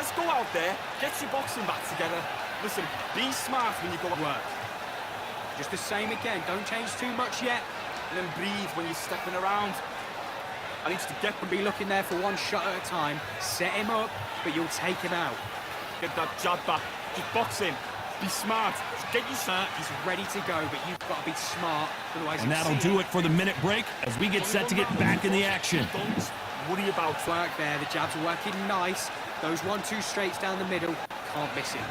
let's go out there, get your boxing back together. Listen, be smart when you go to work. Just the same again, don't change too much yet. And then breathe when you're stepping around. I need to get be looking there for one shot at a time. Set him up, but you'll take him out. Get that jab back. Just box him. Be smart. Just get your shot. He's ready to go, but you've got to be smart. Otherwise, and that'll do it for the minute break as we get set to get back in the action. Don't worry about work there. The jab's working nice. Those 1-2 straights down the middle. Can't miss it.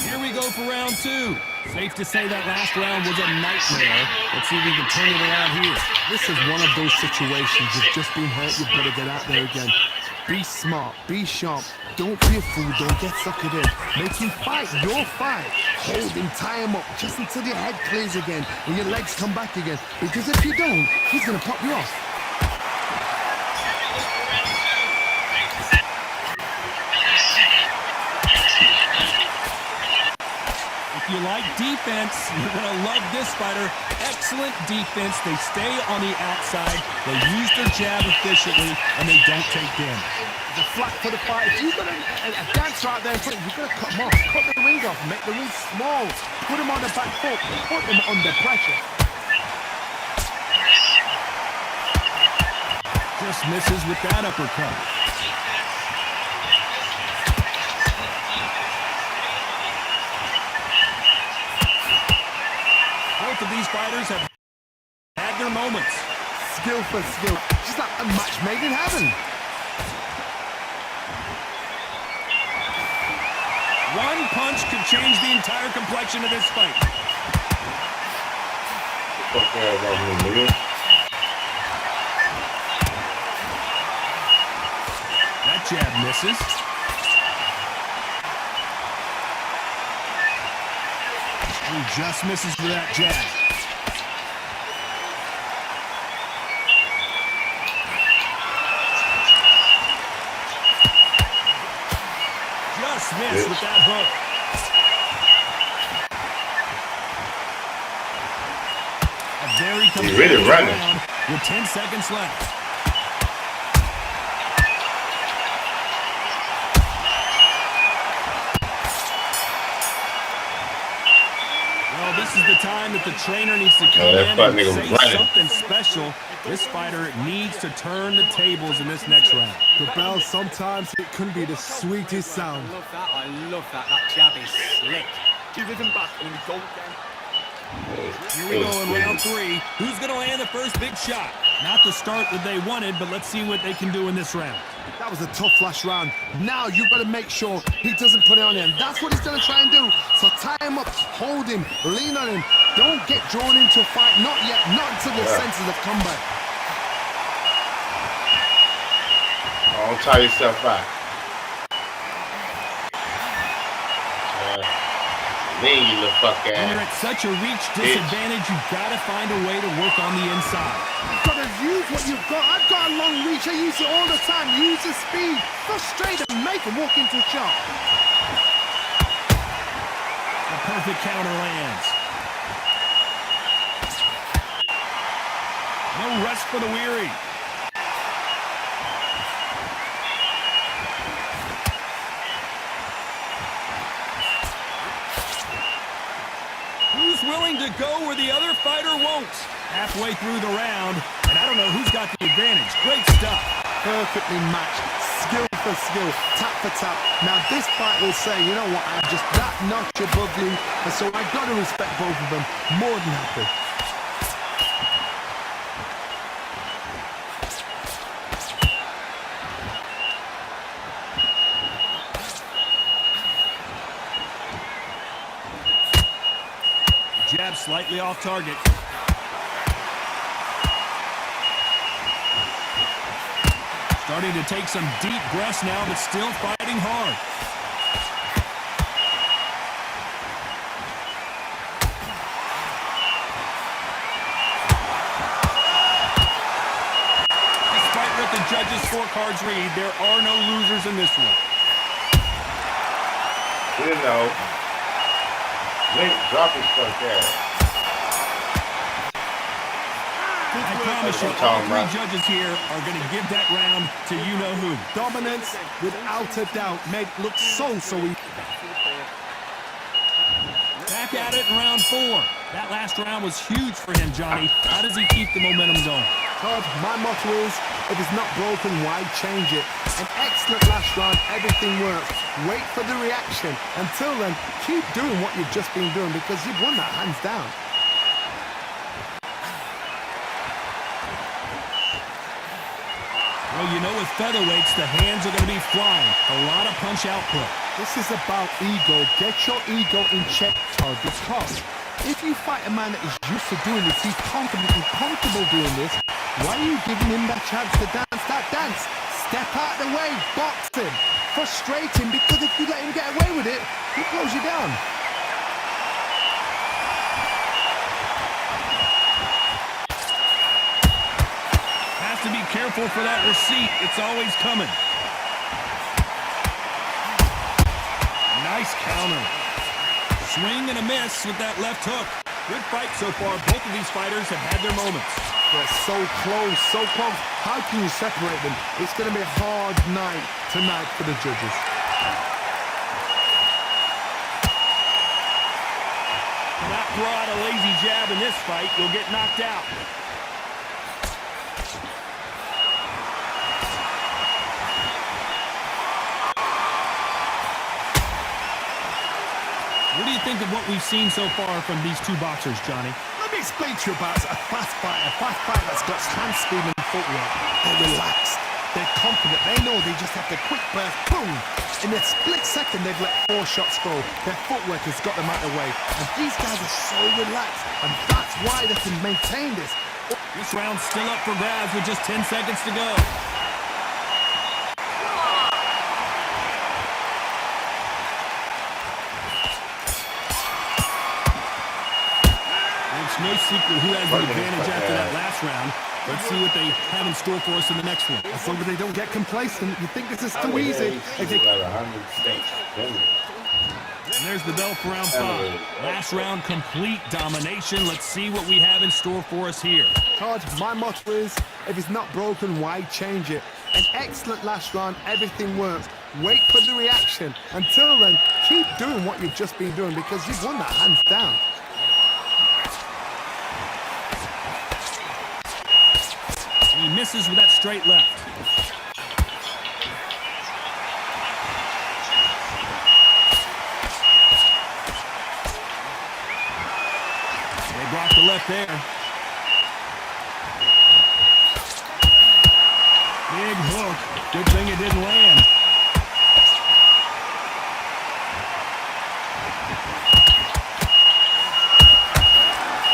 Here we go for round two. Safe to say that last round was a nightmare. Let's see if we can turn it around here. This is one of those situations. You've just been hurt. You've got to get out there again. Be smart. Be sharp. Don't be a fool. Don't get suckered in. Make him fight your fight. Hold him. Tie him up just until your head clears again and your legs come back again. Because if you don't, he's going to pop you off. If you like defense, you're going to love this fighter. Excellent defense. They stay on the outside. They use their jab efficiently, and they don't take damage. The flat for the fight. If you've got a dancer out there in front, you've got to cut him off. Cut the ring off. Make the ring small. Put him on the back foot. Put him under pressure. Just misses with that uppercut. Both of these fighters have had their moments. Skill for skill. Just like a match made in heaven. One punch could change the entire complexion of this fight. That jab misses. He just misses with that jab. Just missed with that hook. He's really running. With 10 seconds left. Well, this is the time that the trainer needs to come in and say something special. This fighter needs to turn the tables in this next round. The bell, sometimes it can be the sweetest sound. I love that. I love that. That jab is slick. Give him back and we go again. Here we go in round three. Who's going to land the first big shot? Not the start that they wanted, but let's see what they can do in this round. That was a tough last round. Now you've got to make sure he doesn't put it on him. That's what he's going to try and do. So tie him up, hold him, lean on him. Don't get drawn into a fight. Not yet. Not until the senses have come back. Don't tie yourself out. Then you little fuck ass. When you're at such a reach disadvantage, you've got to find a way to work on the inside. You've got to use what you've got. I've got a long reach. I use it all the time. Use the speed. Go straight and make him walk into a shot. The perfect counter lands. No rest for the weary. Who's willing to go where the other fighter won't? Halfway through the round, and I don't know who's got the advantage. Great stuff. Perfectly matched. Skill for skill. Tap for tap. Now this fight will say, you know what, I'm just that notch above you, and so I've got to respect both of them. More than happy. Jab slightly off target. Starting to take some deep breaths now, but still fighting hard. Despite what the judges' scorecards read, there are no losers in this one. You know. Link, drop his fuck ass. I promise you, all three judges here are going to give that round to you-know-who. Dominance, without a doubt, made it look so easy. Back at it in round 4. That last round was huge for him, Johnny. How does he keep the momentum going? Todd, my motto is, if it's not broken, why change it? An excellent last round, everything works. Wait for the reaction. Until then, keep doing what you've just been doing because you've won that hands down. Well, you know with featherweights, the hands are going to be flying. A lot of punch output. This is about ego. Get your ego in check, Todd, because if you fight a man that is used to doing this, he's confident and comfortable doing this, why are you giving him that chance to dance that dance? Step out of the way, box him, frustrate him, because if you let him get away with it, he blows you down. Has to be careful for that receipt. It's always coming. Nice counter. Swing and a miss with that left hook. Good fight so far. Both of these fighters have had their moments. They're so close, so close. How can you separate them? It's going to be a hard night tonight for the judges. Not throw out a lazy jab in this fight. You'll get knocked out. What do you think of what we've seen so far from these two boxers, Johnny? Let me explain to you about a fast fighter that's got hand speed and footwork. They're relaxed, they're confident, they know they just have to quick burst, boom! In a split second, they've let 4 shots go. Their footwork has got them out of the way. And these guys are so relaxed, and that's why they can maintain this. This round's still up for grabs with just 10 seconds to go. It's no secret who has the advantage after that last round. Let's see what they have in store for us in the next one. As long as they don't get complacent, you think this is too easy. And there's the bell for round 5. Last round, complete domination. Let's see what we have in store for us here. Todd, my motto is, if it's not broken, why change it? An excellent last round, everything works. Wait for the reaction. Until then, keep doing what you've just been doing because you've won that hands down. He misses with that straight left. They blocked the left there. Big hook. Good thing it didn't land.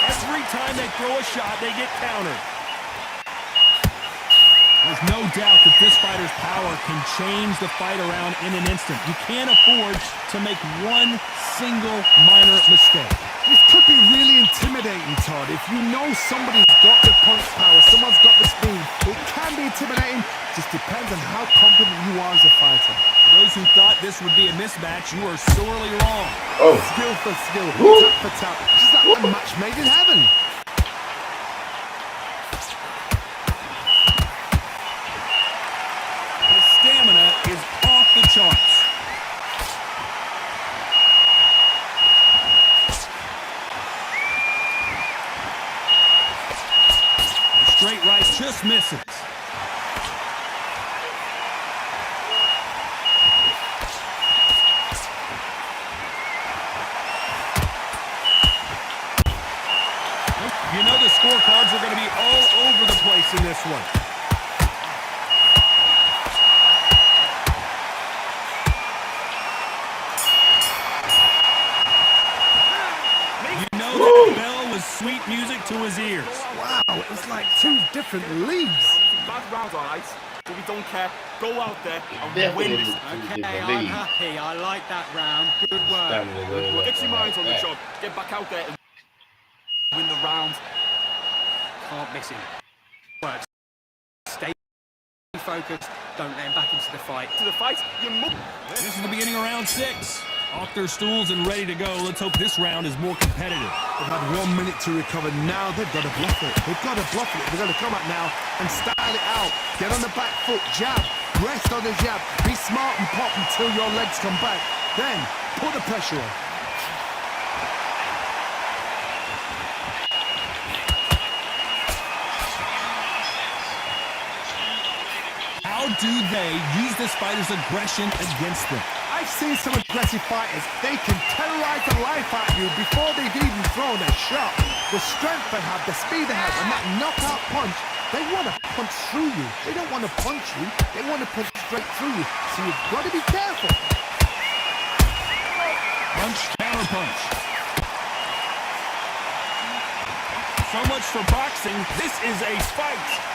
Every time they throw a shot, they get countered. There's no doubt that this fighter's power can change the fight around in an instant. You can't afford to make one single minor mistake. This could be really intimidating, Todd. If you know somebody's got the punch power, someone's got the speed, it can be intimidating. Just depends on how confident you are as a fighter. For those who thought this would be a mismatch, you are sorely wrong. Oh. Skill for skill, tap for tap. Just that one match made in heaven. Stamina is off the charts. The straight right just misses. You know the scorecards are going to be all over the place in this one. Sweet music to his ears. Wow, it's like 2 different leagues. Bad rounds, all right, but we don't care. Go out there and Definitely win this. Okay, I'm happy. I like that round. Good work. Get your minds on the job. Get back out there and win the round. Can't miss him. Works. Stay focused. Don't let him back into the fight. To the fight, you must. This is the beginning of round 6. Off their stools and ready to go. Let's hope this round is more competitive. They've had 1 minute to recover. Now they've got to bluff it. They've got to bluff it. They've got to come out now and style it out. Get on the back foot, jab, rest on the jab. Be smart and pop until your legs come back. Then put the pressure on. How do they use this fighter's aggression against them? I've seen some aggressive fighters. They can terrorize the life out of you before they've even thrown a shot. The strength they have, the speed they have, and that knockout punch, they want to punch through you. They don't want to punch you. They want to punch straight through you. So you've got to be careful. Punch, counter punch. So much for boxing. This is a fight.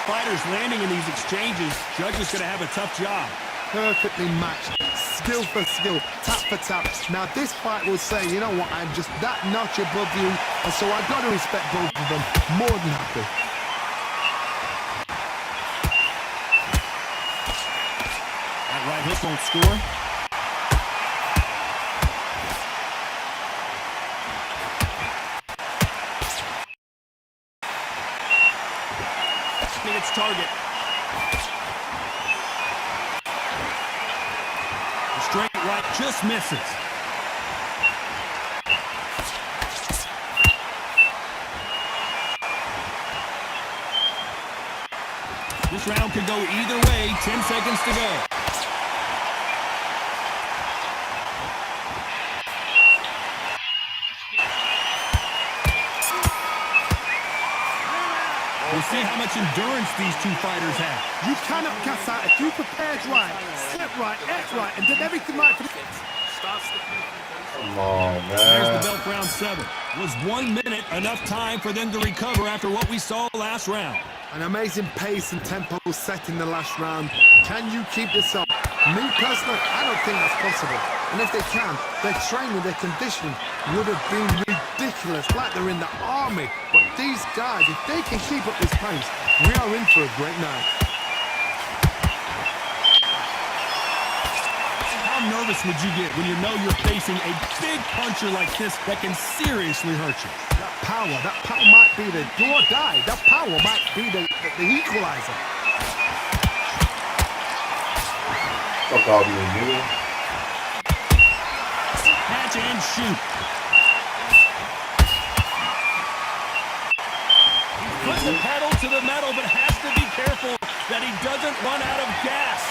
Fighters landing in these exchanges. Judge is going to have a tough job. Perfectly matched, skill for skill, tap for tap. Now this fight will say, you know what, I'm just that notch above you, and so I've got to respect both of them. More than happy. That right hook won't score. Its target. The straight right just misses. This round could go either way. 10 seconds to go. We'll see how much endurance these two fighters have. You cannot gas out if you prepared right, slept right, ate right, and did everything right for the... Come on, man. There's the belt for round 7. Was 1 minute enough time for them to recover after what we saw last round? An amazing pace and tempo set in the last round. Can you keep this up? Me personally, I don't think that's possible. And if they can, their training, their conditioning would have been ridiculous, like they're in the army. But these guys, if they can keep up this pace, we are in for a great night. How nervous would you get when you know you're facing a big puncher like this that can seriously hurt you? That power might be the do or die. That power might be the equalizer. Fuck all you, nigga. Catch and shoot. He's put the pedal to the metal, but has to be careful that he doesn't run out of gas.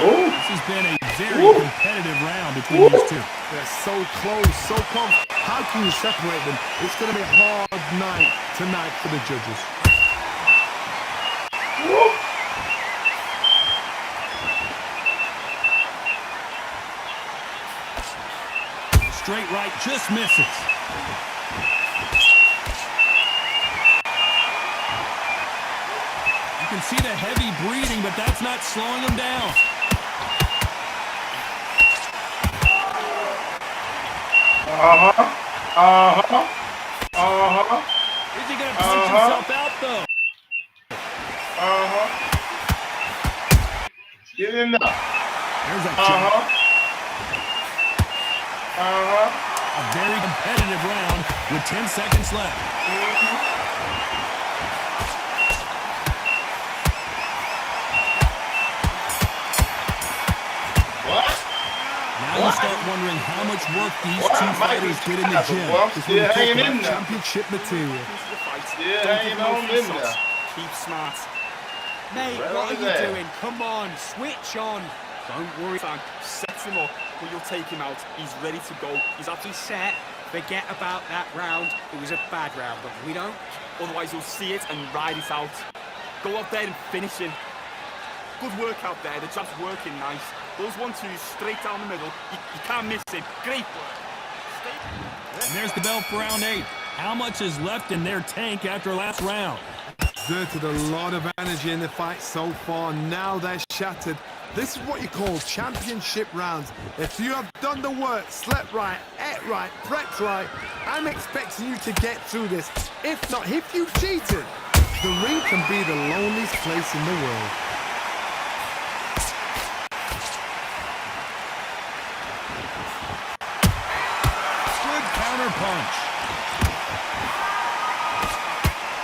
Ooh. This has been a very competitive round between these two. They're so close, so close. How can you separate them? It's going to be a hard night tonight for the judges. Straight right just misses. You can see the heavy breathing, but that's not slowing him down. Is he going to punch himself out, though? Get in there. There's a jab. A very competitive round with 10 seconds left. Now you start wondering how much work these two fighters did in the gym. Still hanging in there. Championship material. Yeah, hanging on in there. Keep smart. Mate, Right what are over you there. doing? Come on, switch on. Don't worry, Frank. Set him up, but you'll take him out. He's ready to go. He's absolutely He's set. Forget about that round. It was a bad round, but we don't. Otherwise, you'll see it and ride it out. Go out there and finish him. Good work out there. The jab's working nice. Those 1-2s straight down the middle. You can't miss it. Great work. And there's the bell for round 8. How much is left in their tank after last round? Exerted a lot of energy in the fight so far. Now they're shattered. This is what you call championship rounds. If you have done the work, slept right, ate right, prepped right, I'm expecting you to get through this. If not, if you've cheated, the ring can be the loneliest place in the world. Good counter punch.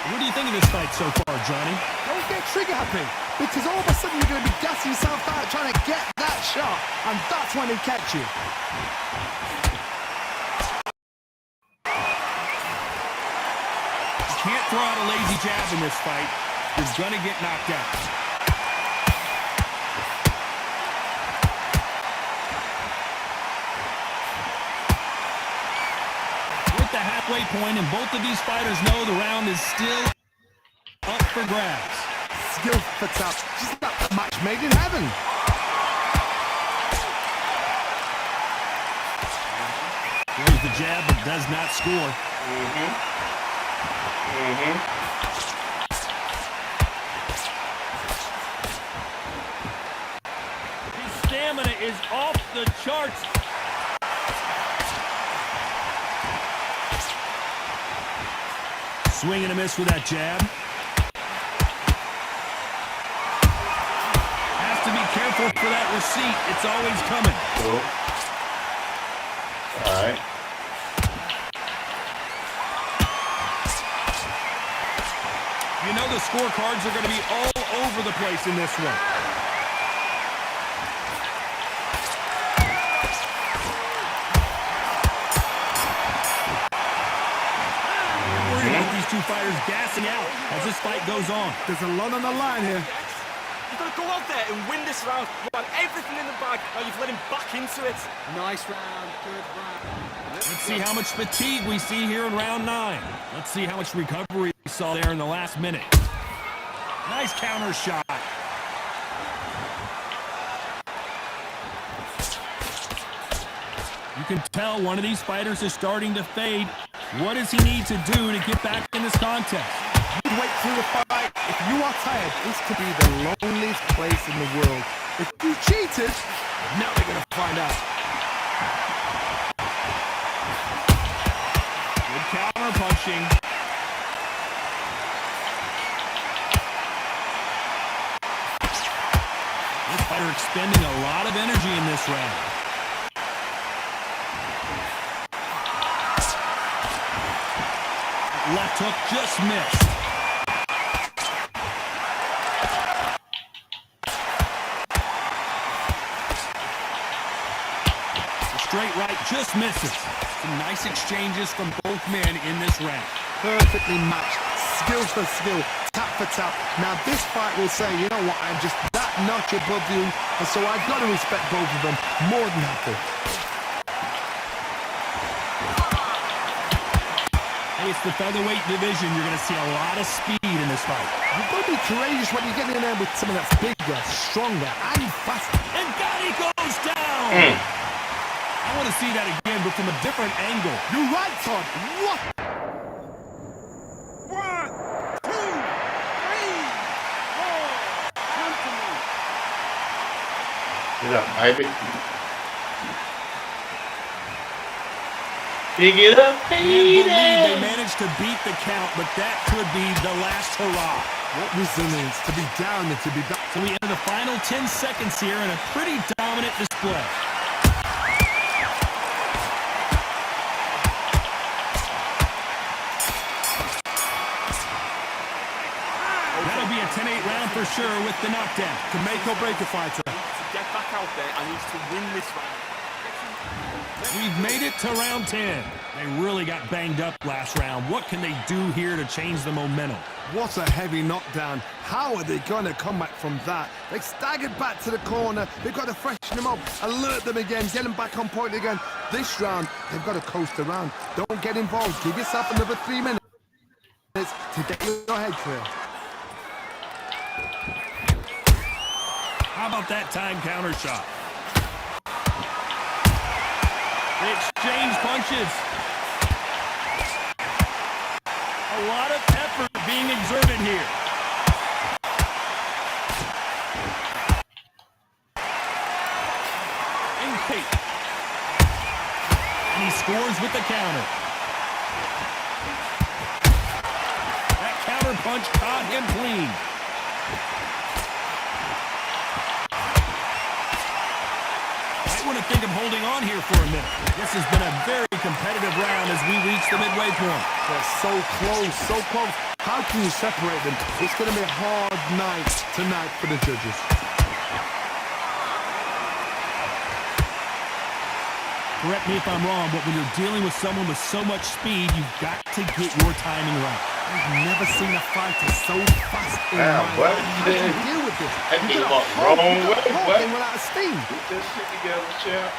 What do you think of this fight so far, Johnny? Don't get trigger happy, because all of a sudden you're going to be gassing yourself out trying to get that shot, and that's when they catch you. You can't throw out a lazy jab in this fight. You're going to get knocked out. The halfway point, and both of these fighters know the round is still up for grabs. Skill for top, just like a match made in heaven. There's the jab, but does not score. His stamina is off the charts. Swing and a miss with that jab. Has to be careful for that receipt. It's always coming. Cool. All right. You know the scorecards are going to be all over the place in this one. These two fighters gassing out as this fight goes on. There's a lot on the line here. You've got to go out there and win this round. You had everything in the bag. Now you've let him back into it. Nice round, good round. Let's see how much fatigue we see here in round 9. Let's see how much recovery we saw there in the last minute. Nice counter shot. You can tell one of these fighters is starting to fade. What does he need to do to get back in this contest? You wait through the fight. If you are tired, this could be the loneliest place in the world. If you cheated, now they're going to find out. Good counter punching. This fighter expending a lot of energy in this round. Left hook just missed. The straight right just misses. Some nice exchanges from both men in this round. Perfectly matched. Skill for skill. Tap for tap. Now this fight will say, you know what, I'm just that notch above you, and so I've got to respect both of them more than happy. It's the featherweight division. You're going to see a lot of speed in this fight. You've got to be courageous when you get in there with someone that's bigger, stronger, and faster. And Gotti goes down! I want to see that again, but from a different angle. You're right, Todd. What? 1, 2, 3, 4. Come to me. Get up, baby. Pick it up, Can't believe they managed to beat the count, but that could be the last hurrah. What resilience to be down and to be back. So we enter the final 10 seconds here in a pretty dominant display. That'll be a 10-8 round for sure with the knockdown. To make or break a fighter. To get back out there and needs to win this round. We've made it to round 10. They really got banged up last round. What can they do here to change the momentum? What a heavy knockdown. How are they going to come back from that? They staggered back to the corner. They've got to freshen them up, alert them again, get them back on point again. This round, they've got to coast around. Don't get involved. Give yourself another 3 minutes to get your head clear. How about that time counter shot? They exchange punches. A lot of effort being exerted here. And he scores with the counter. That counter punch caught him clean. Might want to think of holding on here for a minute. This has been a very competitive round as we reach the midway point. They're so close, so close. How can you separate them? It's going to be a hard night tonight for the judges. Correct me if I'm wrong, but when you're dealing with someone with so much speed, you've got to get your timing right. I've never seen a fighter so fast in Damn, my what? life. How do you deal with this? That You came got up a wrong whole way, thing what? went out of steam. Get this shit together, champ.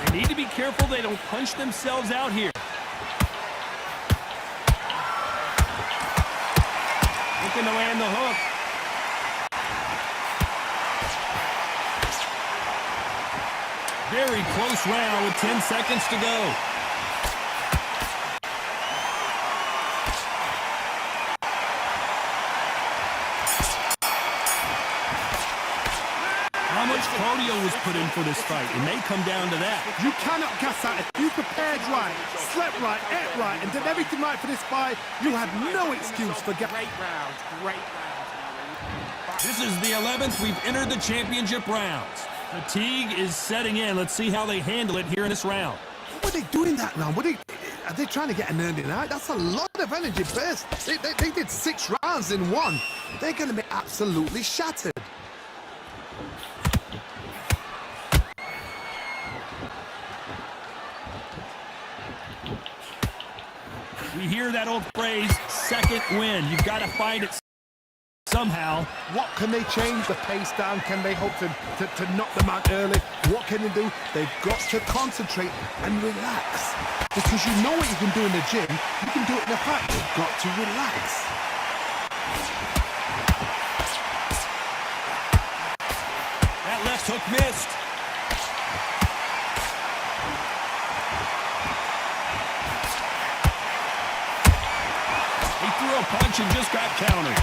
They need to be careful they don't punch themselves out here. Looking to land the hook. Very close round with 10 seconds to go. How much cardio was put in for this fight? It may come down to that. You cannot gas out. If you prepared right, slept right, ate right, and did everything right for this fight, you have no excuse for getting... Great round. Great round. This is the 11th. We've entered the championship rounds. Fatigue is setting in. Let's see how they handle it here in this round. What were they doing that round? Are they trying to get an early night? That's a lot of energy burst. They did 6 rounds in one. They're going to be absolutely shattered. We hear that old phrase, second win. You've got to find it somehow. What can they change? The pace down? Can they hope to knock them out early? What can they do? They've got to concentrate and relax. Because you know what you can do in the gym, you can do it in the fight. They've got to relax. That left hook missed. He threw a punch and just got countered.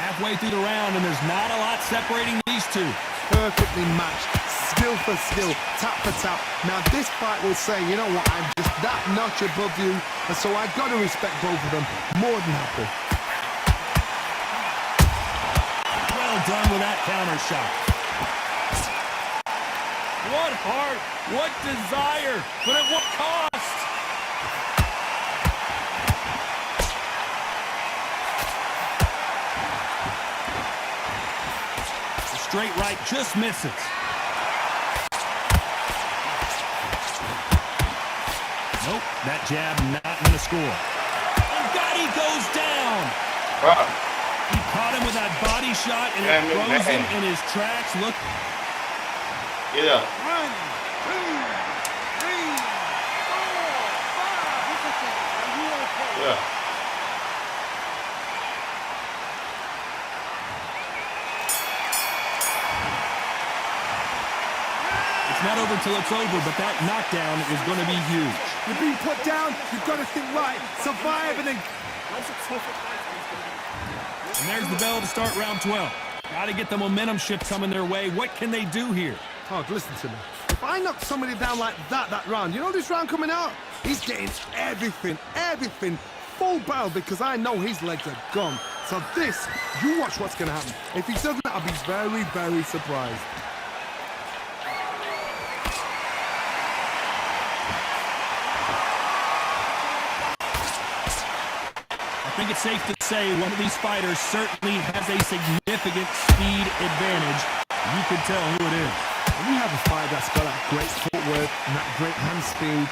Halfway through the round, and there's not a lot separating these two. Perfectly matched, skill for skill, tap for tap. Now this fight will say, you know what, I'm just that notch above you, and so I've got to respect both of them. More than happy. Well done with that counter shot. What heart, what desire, but at what cost? Straight right just misses. Nope, that jab not going to score. And Gotti goes down. Wow. He caught him with that body shot, and it throws him in his tracks. Look. Yeah. 1, 2, 3, 4, 5. Yeah. Not over till it's over, but that knockdown is going to be huge. You're being put down, you've got to think right, survive and then... And there's the bell to start round 12. Got to get the momentum shift coming their way. What can they do here? Todd, listen to me. If I knock somebody down like that round, you know this round coming out? He's getting everything, full barrel, because I know his legs are gone. So this, you watch what's going to happen. If he doesn't, I'll be very, very surprised. I think it's safe to say one of these fighters certainly has a significant speed advantage. You can tell who it is. When you have a fighter that's got that great footwork and that great hand speed,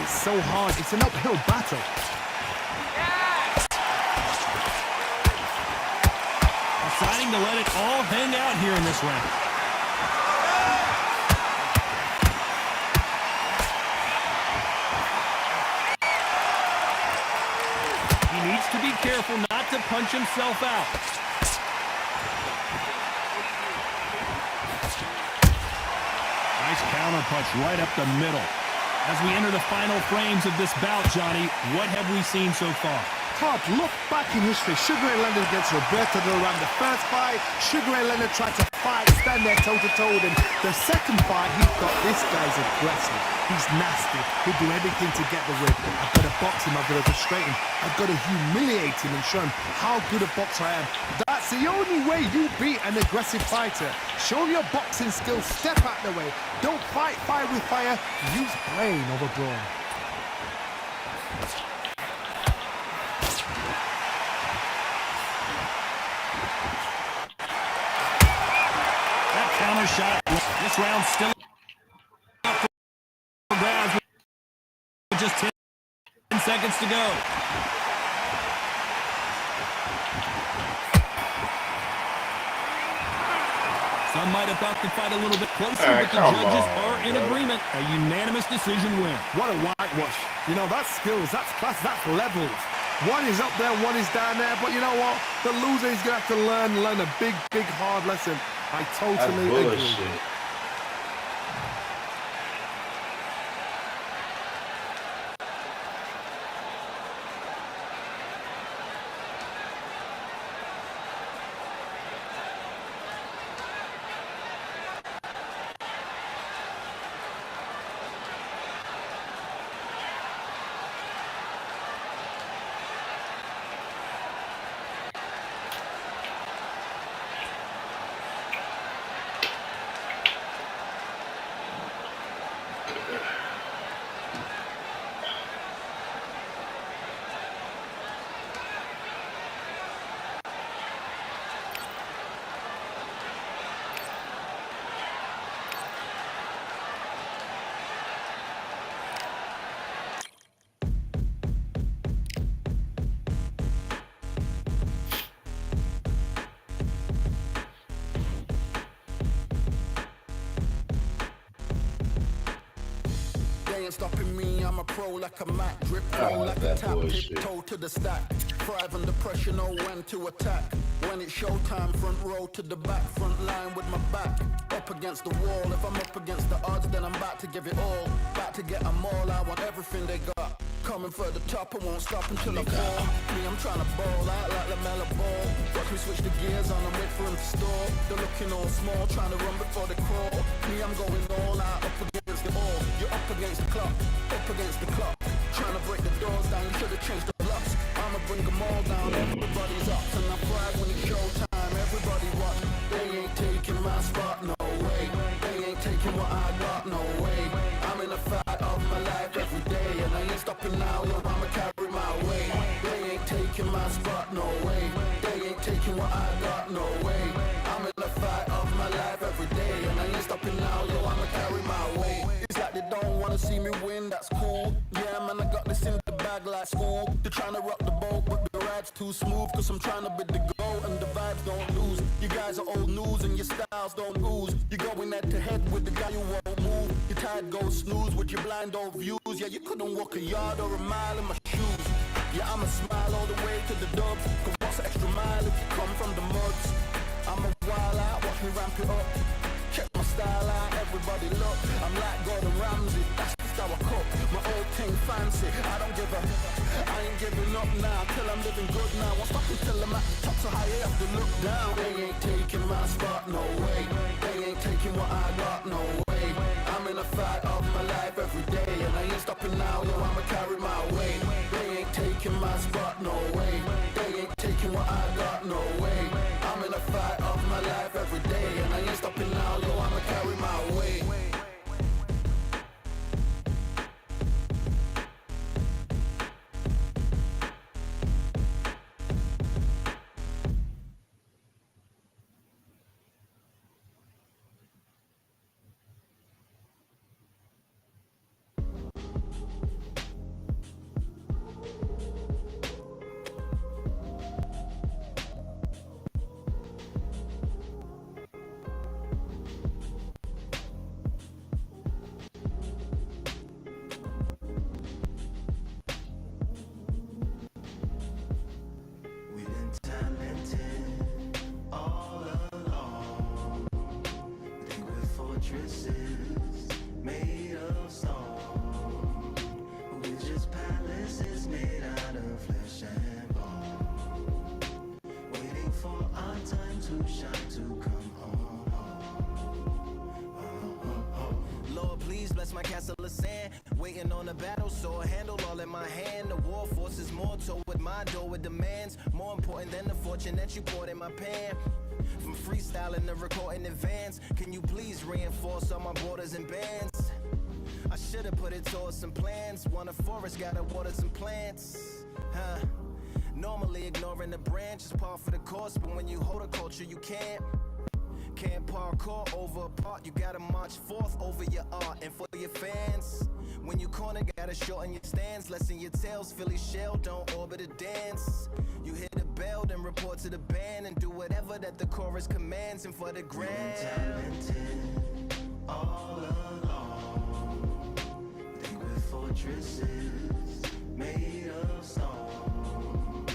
it's so hard. It's an uphill battle. Deciding to let it all hang out here in this round. He needs to be careful not to punch himself out. Nice counter punch right up the middle. As we enter the final frames of this bout, Johnny, what have we seen so far? Todd, look back in history. Sugar Ray Leonard against Roberto Duran. The first fight, Sugar Ray Leonard tried to fight, stand there toe-to-toe with him. The second fight, he thought this guy's aggressive. He's nasty. He'll do everything to get the win. I've got to box him. I've got to frustrate him. I've got to humiliate him and show him how good a boxer I am. That's the only way you beat an aggressive fighter. Show him your boxing skills. Step out the way. Don't fight fire with fire. Use brain over brawn. That counter shot. This round still up for grabs with just 10 seconds to go. Some might have thought the fight a little bit closer, but the judges are in agreement. A unanimous decision win. What a whitewash. You know, that's skills, that's class, that's levels. One is up there, one is down there, but you know what? The loser is going to have to learn a big, hard lesson. I totally agree. Stopping me, I'm a pro like a Mac, drip flow like a tap, tiptoe to the stack, thrive under pressure, know when to attack, when it's showtime, front row to the back, front line with my back, up against the wall, if I'm up against the odds, then I'm about to give it all, about to get them all, I want everything they got, coming for the top, I won't stop until I fall, me, I'm trying to ball out like LaMelo Ball, watch me switch the gears on and wait for him to stall, they're looking all small, trying to run before they crawl, me, I'm going all out, up against the ball, you're up against the clock, up against the clock, trying to break the doors down, you should have changed the locks, I'ma bring them all down, everybody's up, and I pride when it's showtime, everybody watch, they ain't taking my spot, no way, they ain't taking what I got, no way, I'm in a fight of my life every day, and I ain't stopping now, yo, I'ma carry my way, they ain't taking my spot, no way, they ain't taking what I got, no way, I'm in a fight of my life every day, and I ain't stopping now, yo, I'ma carry my way. It's like they don't wanna see me win, that's cool. Yeah, man, I got this in the bag like school. They're trying to rock the boat, but the ride's too smooth. Cause I'm trying to be the goal, and the vibes don't lose. You guys are old news, and your styles don't ooze. You're going head to head with the guy who won't move. Your tide goes snooze with your blind old views. Yeah, you couldn't walk a yard or a mile in my shoes. Yeah, I'ma smile all the way to the dubs. Cause what's an extra mile if you come from the muds? I'm a wild out, watch me ramp it up. Check my style out, everybody look. I'm like Gordon Ramsay, that's just how I cook. My old thing fancy, I don't give a. I ain't giving up now, till I'm living good now. Won't stop until I'm at the top, so high you have to look down. They ain't taking my spot, no way. They ain't taking what I got, no way. I'm in a fight of my life every day, and I ain't stopping now, yo, I'ma carry my weight. They ain't taking my spot, no way. They ain't taking what I got, no way. I'm in a fight of my life every day, and I ain't stopping now, yo, I'ma carry my weight. shine to come home. Lord, please bless my castle of sand. Waiting on a battle, sword handle all in my hand. The war forces more toward my door with demands. More important than the fortune that you poured in my pan. From freestyling to recording in advance, can you please reinforce all my borders and bands? I should've put it towards some plans. Want a forest, gotta water some plants. Huh? Normally ignoring the branch is par for the course, but when you hold a culture, you can't parkour over a part. You gotta march forth over your art and for your fans. When you corner, gotta shorten your stance. Lessen your tails, Philly shell, don't orbit a dance. You hit a bell, then report to the band and do whatever that the chorus commands. And for the grand, talented all along. Think with fortresses made of stone.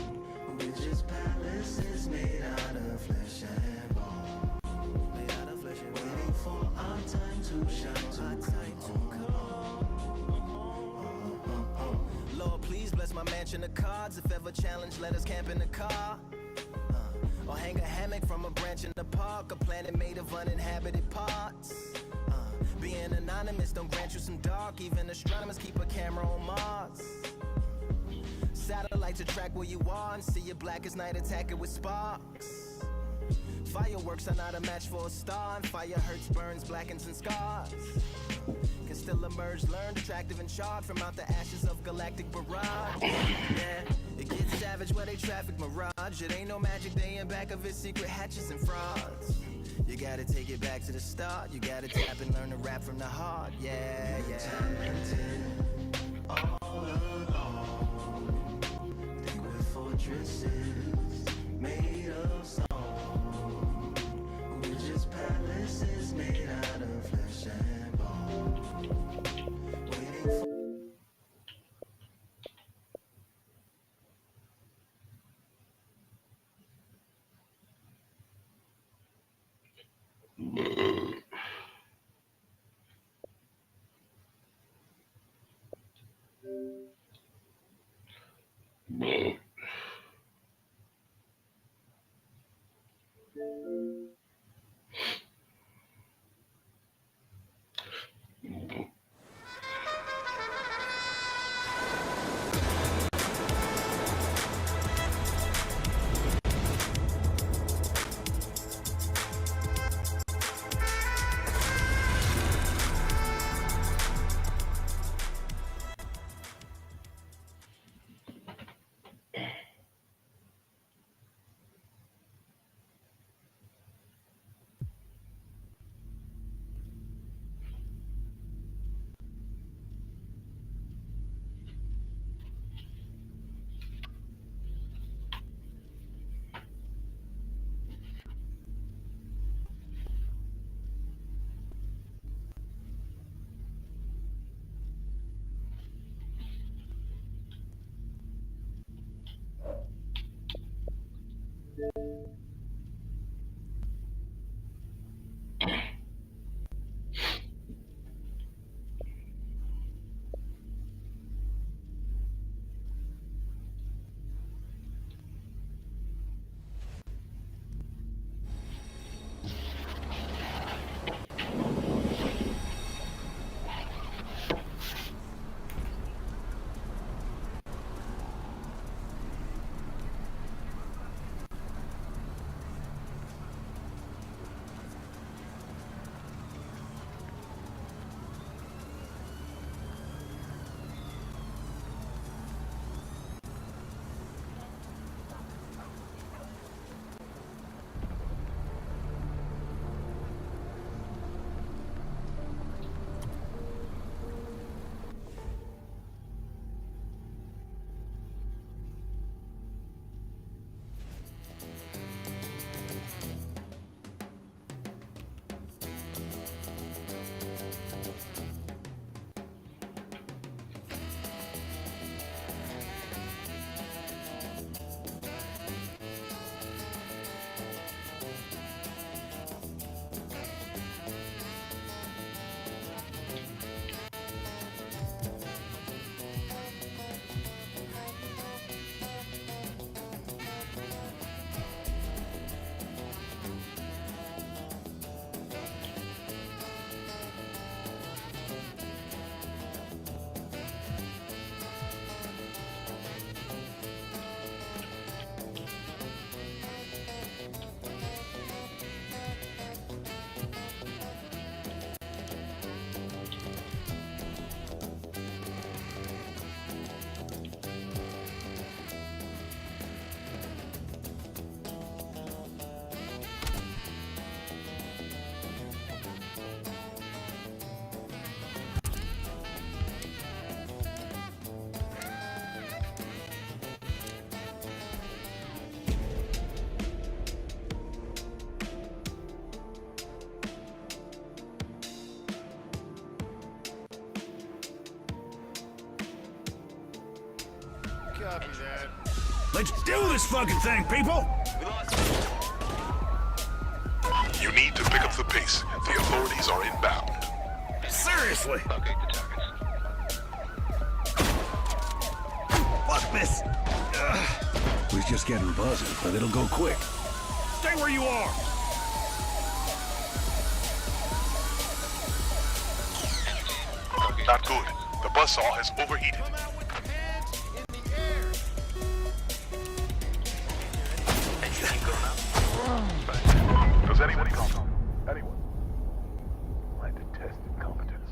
We're just palaces made out of flesh and bone. Made out of flesh and bone. Waiting for our time to shine, to come home. Lord, please bless my mansion of cards. If ever challenged, let us camp in the car. Or hang a hammock from a branch in the park. A planet made of uninhabited parts. Being anonymous don't grant you some dark. Even astronomers keep a camera on Mars. Satellites to track where you are and see you black as night, attack it with sparks. Fireworks are not a match for a star, and fire hurts, burns, blackens, and scars. Can still emerge, learned, attractive, and charred from out the ashes of galactic barrage. Yeah, it gets savage where they traffic mirage. It ain't no magic day in back of it, secret hatches and frauds. You gotta take it back to the start. You gotta tap and learn to rap from the heart. Yeah, yeah. Talented all along. Think with fortresses made of stone. We're just palaces made out of flesh and bone. Waiting for Let's do this fucking thing, people! You need to pick up the pace. The authorities are inbound. Seriously! Locate the targets. Fuck this! We're just getting buzzing, but it'll go quick. Stay where you are! Not good. The buzzsaw has overheated. Does anyone come? Anyone? I detest incompetence.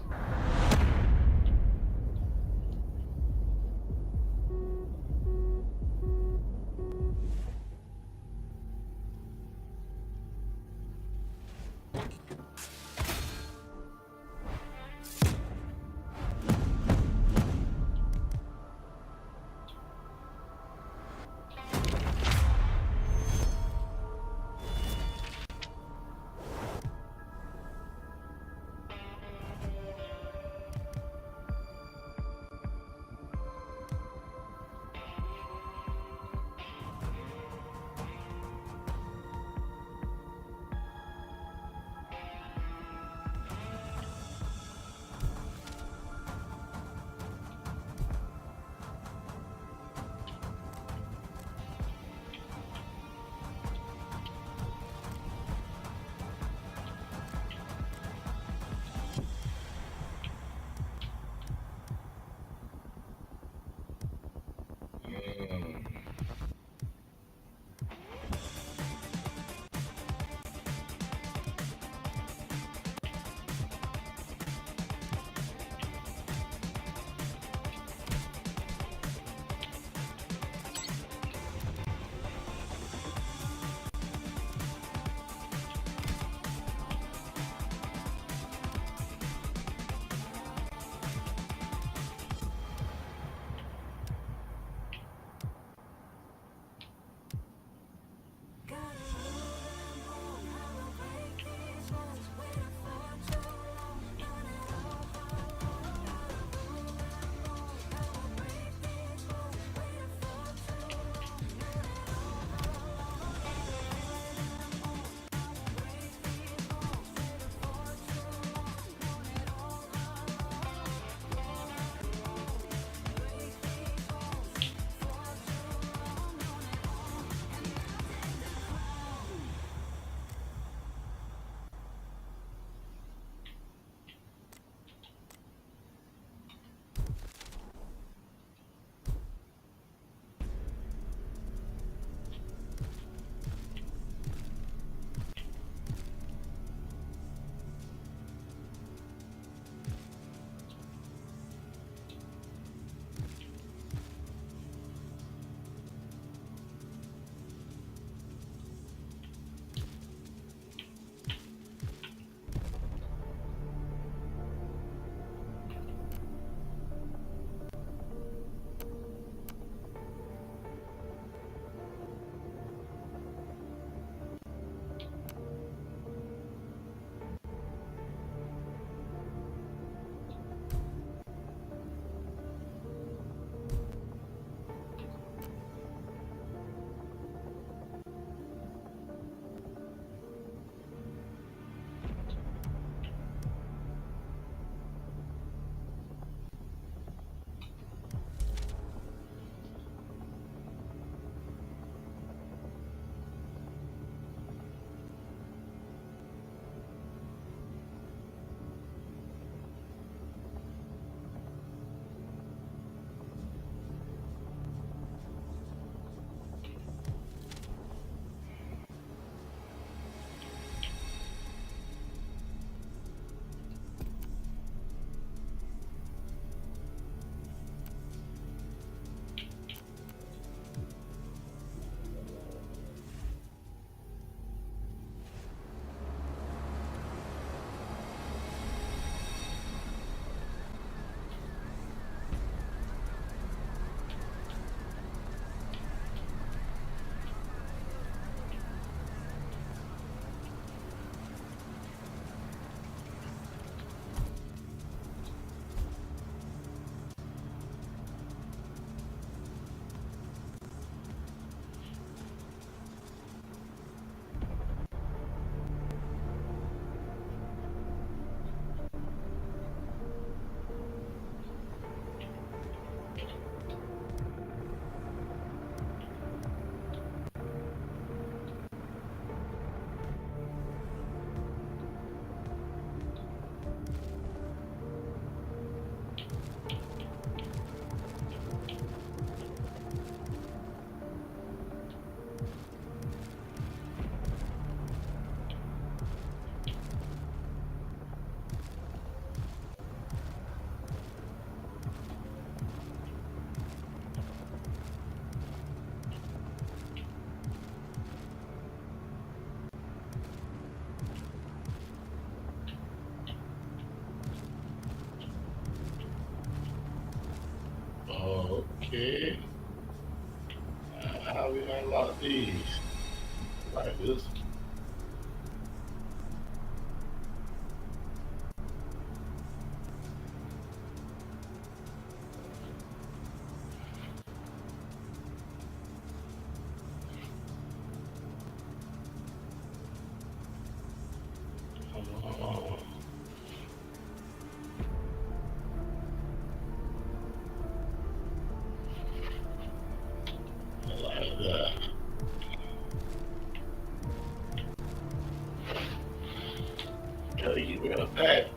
Okay. How we gonna lock these? Like this. Like that. Gotta get rid of that.